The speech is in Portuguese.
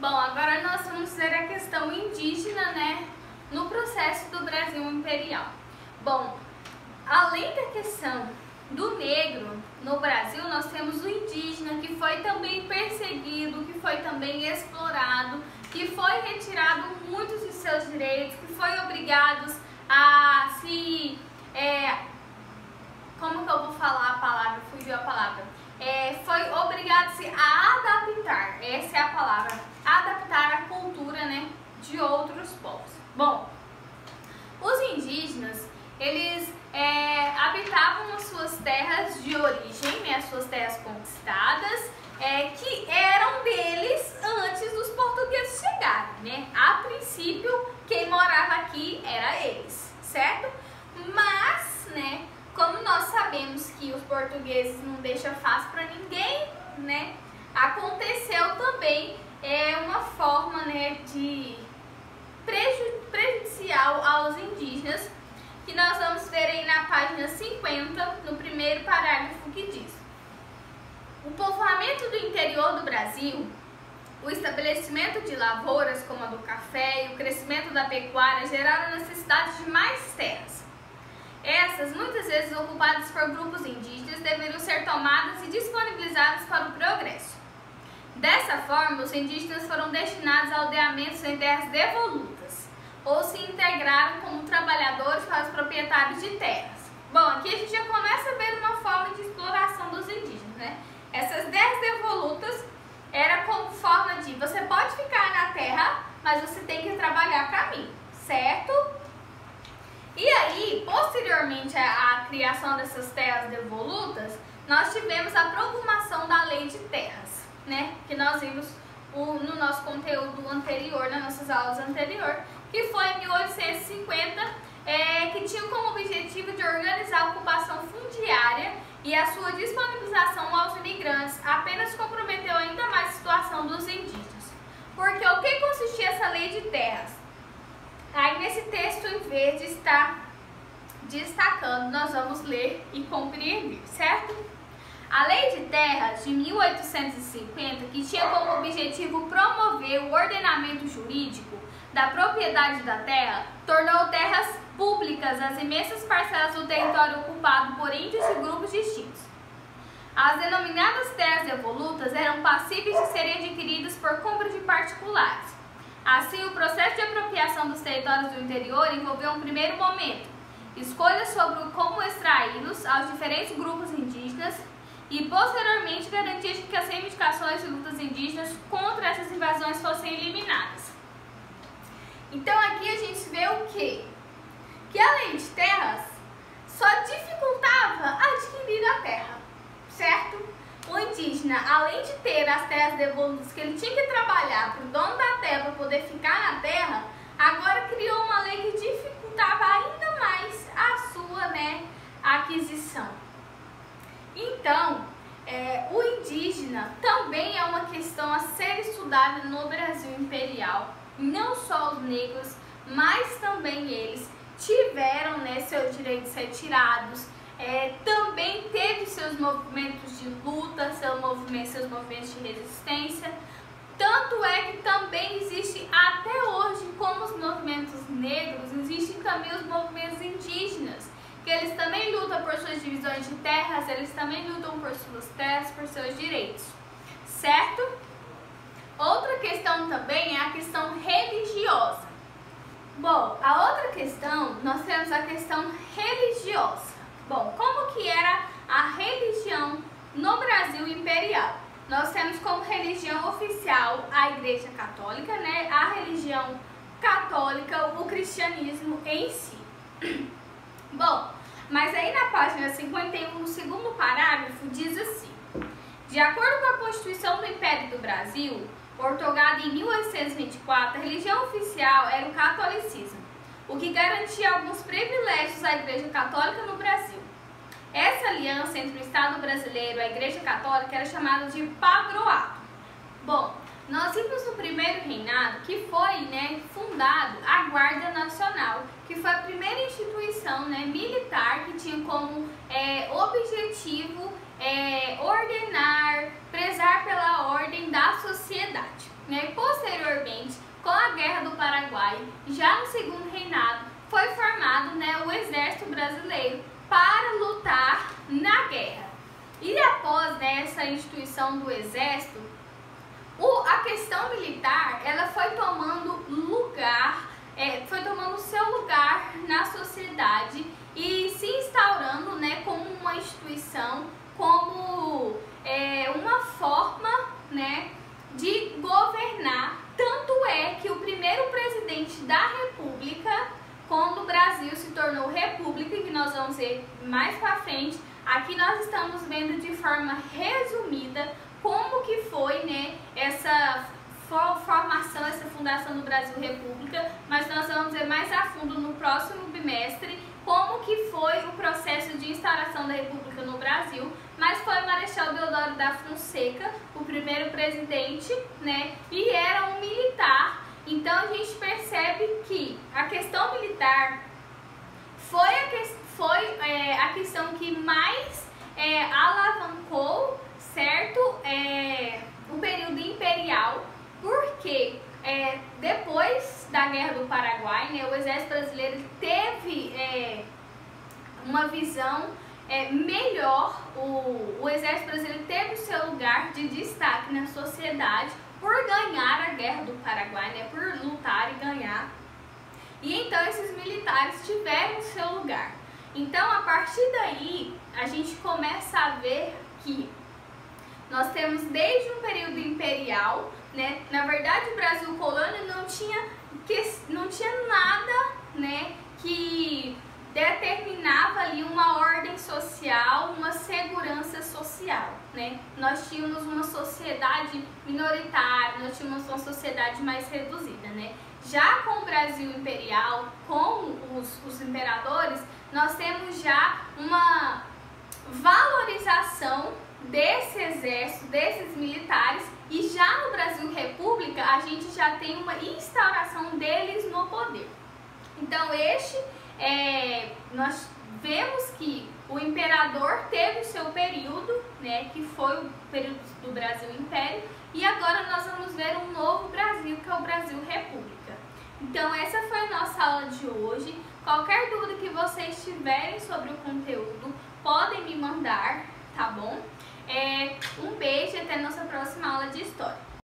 Bom, agora nós vamos ver a questão indígena, né, no processo do Brasil imperial. Bom, além da questão do negro no Brasil, nós temos o indígena, que foi também perseguido, que foi também explorado, que foi retirado muitos de seus direitos, que foi obrigado a se... como que eu vou falar a palavra? Fugiu a palavra. Foi obrigado-se a adaptar, essa é a palavra, adaptar a cultura, né, de outros povos. Bom, os indígenas, eles habitavam as suas terras de origem, né, as suas terras conquistadas, que eram deles antes dos portugueses chegarem, né? A princípio, quem morava aqui era eles, certo? Mas, né, como nós sabemos que os portugueses não deixam fácil para ninguém, né, aconteceu também uma forma, né, de prejudicial aos indígenas, que nós vamos ver aí na página 50, no primeiro parágrafo, que diz: o povoamento do interior do Brasil, o estabelecimento de lavouras como a do café e o crescimento da pecuária geraram a necessidade de mais terras. Essas, muitas vezes ocupadas por grupos indígenas, deveriam ser tomadas e disponibilizadas para o progresso. Dessa forma, os indígenas foram destinados a aldeamentos em terras devolutas, ou se integraram como trabalhadores para os proprietários de terras. Bom, aqui a gente já começa a ver uma forma de exploração dos indígenas, né? Essas terras devolutas era como forma de: você pode ficar na terra, mas você tem que trabalhar para mim, certo? E aí, posteriormente à criação dessas terras devolutas, nós tivemos a promulgação da Lei de Terras, né? Que nós vimos no nosso conteúdo anterior, nas nossas aulas anteriores, que foi em 1850, que tinha como objetivo de organizar a ocupação fundiária e a sua disponibilização aos imigrantes, apenas comprometeu ainda mais a situação dos indígenas. Porque o que consistia essa Lei de Terras? Aí nesse texto em verde está destacando, nós vamos ler e compreender, certo? A Lei de Terras de 1850, que tinha como objetivo promover o ordenamento jurídico da propriedade da terra, tornou terras públicas as imensas parcelas do território ocupado por índios e grupos distintos. As denominadas terras devolutas eram passíveis de serem adquiridas por compra de particulares. Assim, o processo de apropriação dos territórios do interior envolveu um primeiro momento escolha sobre como extraí-los aos diferentes grupos indígenas e, posteriormente, garantia de que as reivindicações e lutas indígenas contra essas invasões fossem eliminadas. Então, aqui a gente vê o quê? Que a Lei de Terras só dificultava adquirir a terra, certo? O indígena, além de ter as terras devolutas que ele tinha que trabalhar para o dono da terra para poder ficar na terra, agora criou uma lei que dificultava ainda mais a sua, né, aquisição. Então, o indígena também é uma questão a ser estudada no Brasil imperial. Não só os negros, mas também eles tiveram, né, seus direitos retirados. Também teve seus movimentos de luta, seus movimentos de resistência. Tanto é que também existe até hoje, como os movimentos negros, existem também os movimentos indígenas, que eles também lutam por suas divisões de terras, eles também lutam por suas terras, por seus direitos, certo? Outra questão também é a questão religiosa. Bom, a outra questão, nós temos a questão religiosa. Bom, como que era a religião no Brasil imperial? Nós temos como religião oficial a Igreja Católica, né? A religião católica, o cristianismo em si. Bom, mas aí na página 51, no segundo parágrafo, diz assim: de acordo com a Constituição do Império do Brasil, outorgada em 1824, a religião oficial era o catolicismo, o que garantia alguns privilégios à Igreja Católica no Brasil. Essa aliança entre o Estado brasileiro e a Igreja Católica era chamada de padroato. Bom, nós vimos no primeiro reinado que foi, né, fundado a Guarda Nacional, que foi a primeira instituição, né, militar que tinha como objetivo ordenar, prezar pela ordem da sociedade. Né? Posteriormente, Paraguai, já no segundo reinado, foi formado, né, o Exército Brasileiro para lutar na guerra. E após, né, essa instituição do Exército, a questão militar ela foi tomando lugar, foi tomando seu lugar na sociedade e se instaurando, né, como uma instituição, como uma forma, né, de governar. Tanto é que o primeiro presidente da República, quando o Brasil se tornou república, que nós vamos ver mais pra frente, aqui nós estamos vendo de forma resumida como que foi, né, essa formação, essa fundação do Brasil República, mas nós vamos ver mais a fundo no próximo bimestre como que foi o processo de instauração da República no Brasil. Mas foi Marechal Deodoro da Fonseca, o primeiro presidente, né, e era um militar. Então a gente percebe que a questão militar foi a questão que mais alavancou, certo, o período imperial, porque depois da Guerra do Paraguai, né, o Exército Brasileiro teve uma visão melhor. O Exército Brasileiro teve o seu lugar de destaque na sociedade por ganhar a Guerra do Paraguai, né, por lutar e ganhar. E então esses militares tiveram o seu lugar. Então a partir daí a gente começa a ver que nós temos desde um período imperial, né, na verdade o Brasil colônia não tinha nada, né, que determinava ali uma ordem social, uma segurança social, né? Nós tínhamos uma sociedade minoritária, nós tínhamos uma sociedade mais reduzida, né? Já com o Brasil imperial, com os imperadores, nós temos já uma valorização desse exército, desses militares, e já no Brasil República a gente já tem uma instauração deles no poder. Então nós vemos que o imperador teve o seu período, né, que foi o período do Brasil Império, e agora nós vamos ver um novo Brasil, que é o Brasil República. Então essa foi a nossa aula de hoje. Qualquer dúvida que vocês tiverem sobre o conteúdo, podem me mandar, tá bom? Um beijo e até a nossa próxima aula de História.